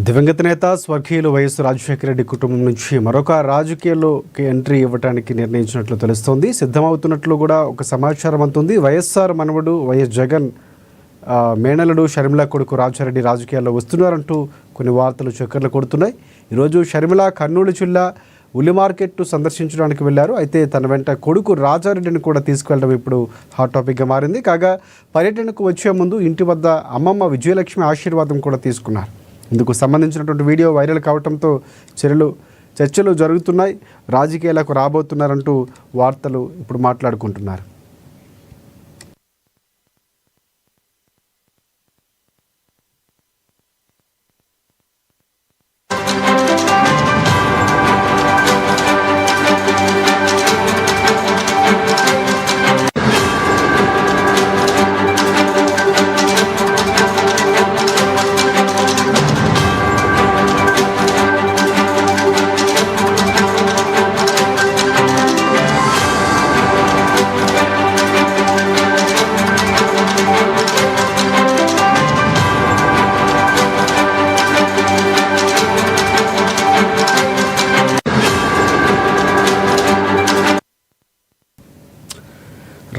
దివంగత నేత స్వర్గీయులు వైఎస్ రాజశేఖర రెడ్డి కుటుంబం నుంచి మరొక రాజకీయాల్లోకి ఎంట్రీ ఇవ్వడానికి నిర్ణయించినట్లు తెలుస్తోంది. సిద్ధమవుతున్నట్లు కూడా ఒక సమాచారం అందుతుంది. వైఎస్ఆర్ మనవడు వైఎస్ జగన్ మేనలుడు షర్మిల కొడుకు రాజారెడ్డి రాజకీయాల్లో వస్తున్నారంటూ కొన్ని వార్తలు చక్కర్లు కొడుతున్నాయి. ఈరోజు షర్మిల కర్నూలు జిల్లా ఉల్లి మార్కెట్ సందర్శించడానికి వెళ్లారు. అయితే తన వెంట కొడుకు రాజారెడ్డిని కూడా తీసుకెళ్లడం ఇప్పుడు హాట్ టాపిక్గా మారింది. కాగా పర్యటనకు వచ్చే ముందు ఇంటి వద్ద అమ్మమ్మ విజయలక్ష్మి ఆశీర్వాదం కూడా తీసుకున్నారు. ఇందుకు సంబంధించినటువంటి వీడియో వైరల్ కావడంతో చర్చలు జరుగుతున్నాయి. రాజకీయాలకు రాబోతున్నారంటూ వార్తలు ఇప్పుడు మాట్లాడుకుంటున్నారు.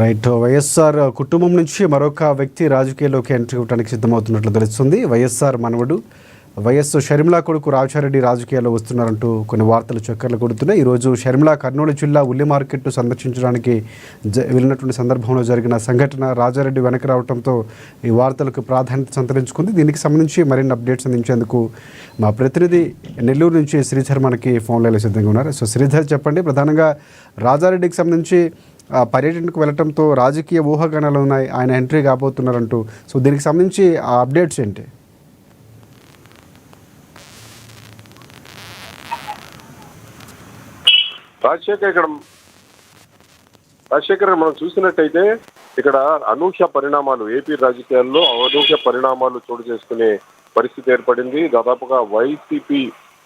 రైట్, వైఎస్ఆర్ కుటుంబం నుంచి మరొక వ్యక్తి రాజకీయాల్లోకి ఎంట్రీ ఇవ్వడానికి సిద్ధమవుతున్నట్లు తెలుస్తుంది. వైఎస్ఆర్ మనవడు వైఎస్ షర్మిల కొడుకు రాజారెడ్డి రాజకీయాల్లో వస్తున్నారంటూ కొన్ని వార్తలు చక్కర్లు కొడుతున్నాయి. ఈరోజు షర్మిల కర్నూలు జిల్లా ఉల్లి మార్కెట్ సందర్శించడానికి వెళ్ళినటువంటి సందర్భంలో జరిగిన సంఘటన రాజారెడ్డి వెనక రావడంతో ఈ వార్తలకు ప్రాధాన్యత సంతరించుకుంది. దీనికి సంబంధించి మరిన్ని అప్డేట్స్ అందించేందుకు మా ప్రతినిధి నెల్లూరు నుంచి శ్రీధర్ మనకి ఫోన్ లైన్లో సిద్ధంగా ఉన్నారు. సో శ్రీధర్, చెప్పండి, ప్రధానంగా రాజారెడ్డికి సంబంధించి పర్యటనకు వెళ్ళటంతో రాజకీయ ఊహాగానాలు ఉన్నాయి, ఆయన ఎంట్రీ కాబోతున్నారంటూ. సో దీనికి సంబంధించి ఆ అప్డేట్స్ ఏంటి? రాజశేఖర్ మనం చూసినట్టయితే ఇక్కడ అనూహ్య పరిణామాలు, ఏపీ రాజకీయాల్లో అనూహ్య పరిణామాలు చోటు చేసుకునే పరిస్థితి ఏర్పడింది. దాదాపుగా వైసీపీ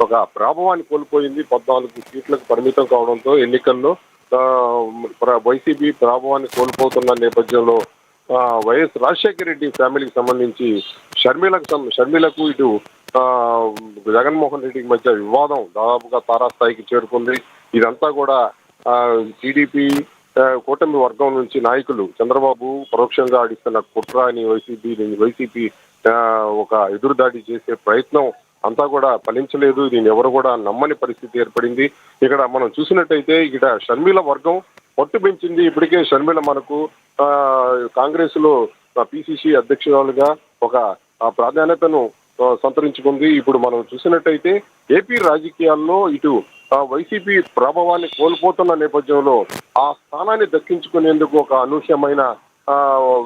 ఒక ప్రాభవాన్ని కోల్పోయింది. 14 సీట్లకు పరిమితం కావడంతో ఎన్నికల్లో వైసీపీ ప్రాభవాన్ని కోల్పోతున్న నేపథ్యంలో వైఎస్ రాజశేఖర రెడ్డి ఫ్యామిలీకి సంబంధించి షర్మిలకు ఇటు జగన్మోహన్ రెడ్డికి మధ్య వివాదం దాదాపుగా తారాస్థాయికి చేరుకుంది. ఇదంతా కూడా టీడీపీ కూటమి వర్గం నుంచి నాయకులు చంద్రబాబు పరోక్షంగా ఆడిస్తున్న కుట్ర అని వైసీపీ ఒక ఎదురుదాడి చేసే ప్రయత్నం అంతా కూడా ఫలించలేదు. దీన్ని ఎవరు కూడా నమ్మని పరిస్థితి ఏర్పడింది. ఇక్కడ మనం చూసినట్టయితే ఇక్కడ షర్మిల వర్గం పట్టు పెంచింది. ఇప్పటికే షర్మిల మనకు కాంగ్రెస్ లో పిసిసి అధ్యక్షురాలుగా ఒక ప్రాధాన్యతను సంతరించుకుంది. ఇప్పుడు మనం చూసినట్టయితే ఏపీ రాజకీయాల్లో ఇటు వైసీపీ ప్రభావాన్ని కోల్పోతున్న నేపథ్యంలో ఆ స్థానాన్ని దక్కించుకునేందుకు ఒక అనూహ్యమైన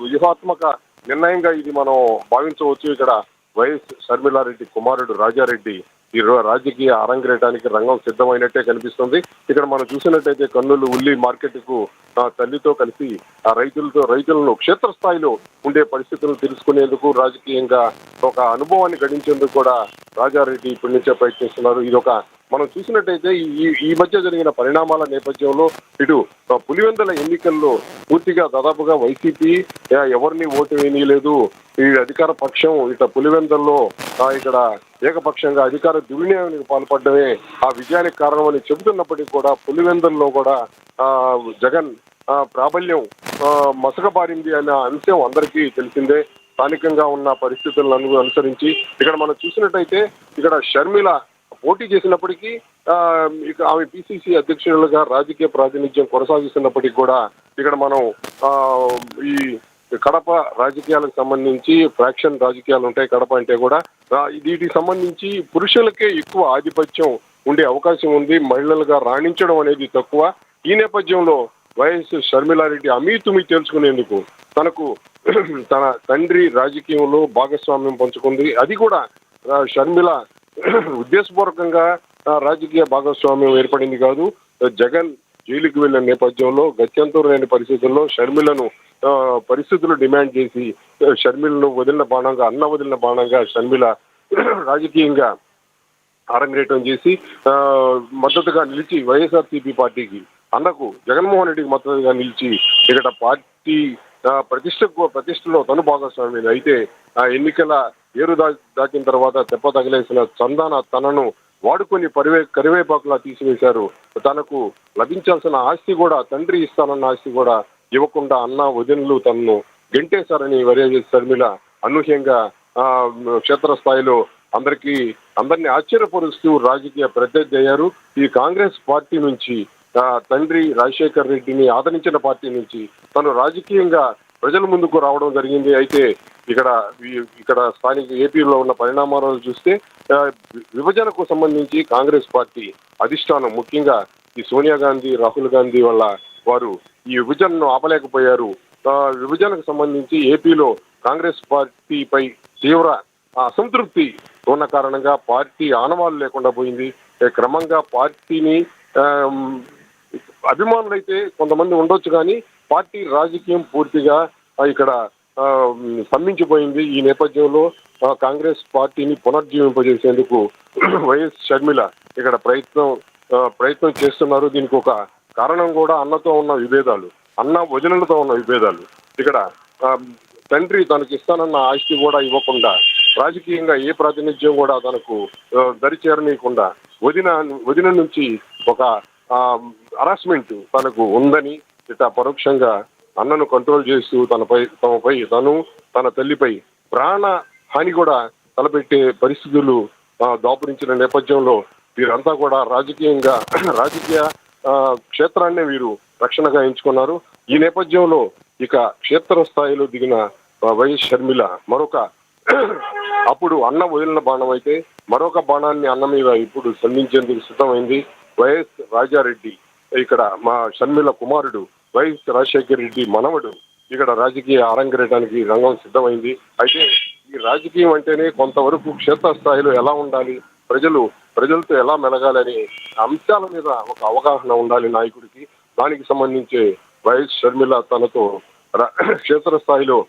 వ్యూహాత్మక నిర్ణయంగా ఇది మనం భావించవచ్చు. ఇక్కడ వైఎస్ షర్మిలారెడ్డి కుమారుడు రాజారెడ్డి ఈ రాజకీయ అరంగేయడానికి రంగం సిద్ధమైనట్టే కనిపిస్తుంది. ఇక్కడ మనం చూసినట్టయితే కర్నూలు ఉల్లి మార్కెట్ కు తల్లితో కలిసి ఆ రైతులను క్షేత్రస్థాయిలో ఉండే పరిస్థితులను తెలుసుకునేందుకు, రాజకీయంగా ఒక అనుభవాన్ని గడించేందుకు కూడా రాజారెడ్డి ఇప్పటి నుంచే ప్రయత్నిస్తున్నారు. ఇది ఒక మనం చూసినట్టయితే ఈ మధ్య జరిగిన పరిణామాల నేపథ్యంలో ఇటు పులివెందుల ఎన్నికల్లో పూర్తిగా దాదాపుగా వైసీపీ ఎవరిని ఓటు వేయలేదు. ఈ అధికార పక్షం ఇట పులివెందుల్లో ఇక్కడ ఏకపక్షంగా అధికార దుర్వినియోగానికి పాల్పడమే ఆ విజయానికి కారణమని చెబుతున్నప్పటికీ కూడా పులివెందుల్లో కూడా జగన్ ప్రాబల్యం మసకబారింది అనే అంశం అందరికీ తెలిసిందే. స్థానికంగా ఉన్న పరిస్థితులను అనుసరించి ఇక్కడ మనం చూసినట్టయితే ఇక్కడ షర్మిల పోటీ చేసినప్పటికీ ఇక ఆమె పిసిసి అధ్యక్షులుగా రాజకీయ ప్రాతినిధ్యం కొనసాగిస్తున్నప్పటికీ కూడా ఇక్కడ మనం ఈ కడప రాజకీయాలకు సంబంధించి ఫ్రాక్షన్ రాజకీయాలు ఉంటాయి. కడప అంటే కూడా వీటికి సంబంధించి పురుషులకే ఎక్కువ ఆధిపత్యం ఉండే అవకాశం ఉంది. మహిళలుగా రాణించడం అనేది తక్కువ. ఈ నేపథ్యంలో వైఎస్ షర్మిలారెడ్డి అమీతుమి తేల్చుకునేందుకు తనకు తన తండ్రి రాజకీయంలో భాగస్వామ్యం పంచుకుంది. అది కూడా షర్మిల ఉద్దేశపూర్వకంగా రాజకీయ భాగస్వామ్యం ఏర్పడింది కాదు. జగన్ జైలుకి వెళ్లిన నేపథ్యంలో గత్యంతరం లేని పరిస్థితుల్లో షర్మిలను పరిస్థితులు డిమాండ్ చేసి షర్మిలను అన్న వదిలిన బాణంగా షర్మిల రాజకీయంగా అరంగేటం చేసి మద్దతుగా నిలిచి వైఎస్ఆర్సీపీ పార్టీకి అన్నకు జగన్మోహన్ రెడ్డికి మద్దతుగా నిలిచి ఇక్కడ పార్టీ ప్రతిష్టలో తను భాగస్వామి. అయితే ఆ ఎన్నికల దాటిన తర్వాత దెబ్బ తగిలేసిన చందాన తనను వాడుకొని కరివేపాకులా తీసివేశారు. తనకు లభించాల్సిన ఆస్తి కూడా, తండ్రి ఇస్తానన్న ఆస్తి కూడా ఇవ్వకుండా అన్న వదినలు తనను గెంటేశారని వైఎస్ షర్మిల అనూహ్యంగా క్షేత్రస్థాయిలో అందరినీ ఆశ్చర్యపరుస్తూ రాజకీయ ప్రత్యర్థి అయ్యారు. ఈ కాంగ్రెస్ పార్టీ నుంచి తండ్రి రాజశేఖర్ రెడ్డిని ఆదరించిన పార్టీ నుంచి తను రాజకీయంగా ప్రజల ముందుకు రావడం జరిగింది. అయితే ఇక్కడ స్థానిక ఏపీలో ఉన్న పరిణామాలను చూస్తే విభజనకు సంబంధించి కాంగ్రెస్ పార్టీ అధిష్టానం, ముఖ్యంగా ఈ సోనియా గాంధీ, రాహుల్ గాంధీ వల్ల వారు ఈ విభజనను ఆపలేకపోయారు. విభజనకు సంబంధించి ఏపీలో కాంగ్రెస్ పార్టీపై తీవ్ర అసంతృప్తి ఉన్న కారణంగా పార్టీ ఆనవాళ్ళు లేకుండా పోయింది. క్రమంగా పార్టీని అభిమానులైతే కొంతమంది ఉండొచ్చు, కానీ పార్టీ రాజకీయం పూర్తిగా ఇక్కడ స్తంభించిపోయింది. ఈ నేపథ్యంలో కాంగ్రెస్ పార్టీని పునర్జీవింపజేసేందుకు వైఎస్ షర్మిల ఇక్కడ ప్రయత్నం చేస్తున్నారు. దీనికి ఒక కారణం కూడా అన్నతో ఉన్న విభేదాలు, అన్న వదినలతో ఉన్న విభేదాలు. ఇక్కడ తండ్రి తనకు ఇస్తానన్న ఆస్తి కూడా ఇవ్వకుండా, రాజకీయంగా ఏ ప్రాతినిధ్యం కూడా తనకు దరిచేరనీయకుండా, వదిన నుంచి ఒక హరాస్మెంట్ తనకు ఉందని ఇట్లా పరోక్షంగా అన్నను కంట్రోల్ చేస్తూ తమపై తన తల్లిపై ప్రాణ హాని కూడా తలపెట్టే పరిస్థితులు దాపురించిన నేపథ్యంలో వీరంతా కూడా రాజకీయ క్షేత్రాన్నే వీరు రక్షణగా ఎంచుకున్నారు. ఈ నేపథ్యంలో ఇక క్షేత్రస్థాయిలో దిగిన వైఎస్ షర్మిల అప్పుడు అన్న వదిలిన బాణం అయితే మరొక బాణాన్ని అన్న మీద ఇప్పుడు సంధించేందుకు సిద్ధమైంది. వైఎస్ రాజారెడ్డి, ఇక్కడ మా షర్మిల కుమారుడు వైఎస్ రాజశేఖర్ రెడ్డి మనవడు ఇక్కడ రాజకీయ అరంగేయడానికి రంగం సిద్ధమైంది. అయితే ఈ రాజకీయం అంటేనే కొంతవరకు క్షేత్రస్థాయిలో ఎలా ఉండాలి, ప్రజలతో ఎలా మెలగాలని అంశాల మీద ఒక అవగాహన ఉండాలి నాయకుడికి. దానికి సంబంధించి వైఎస్ షర్మిల తనతో క్షేత్రస్థాయిలో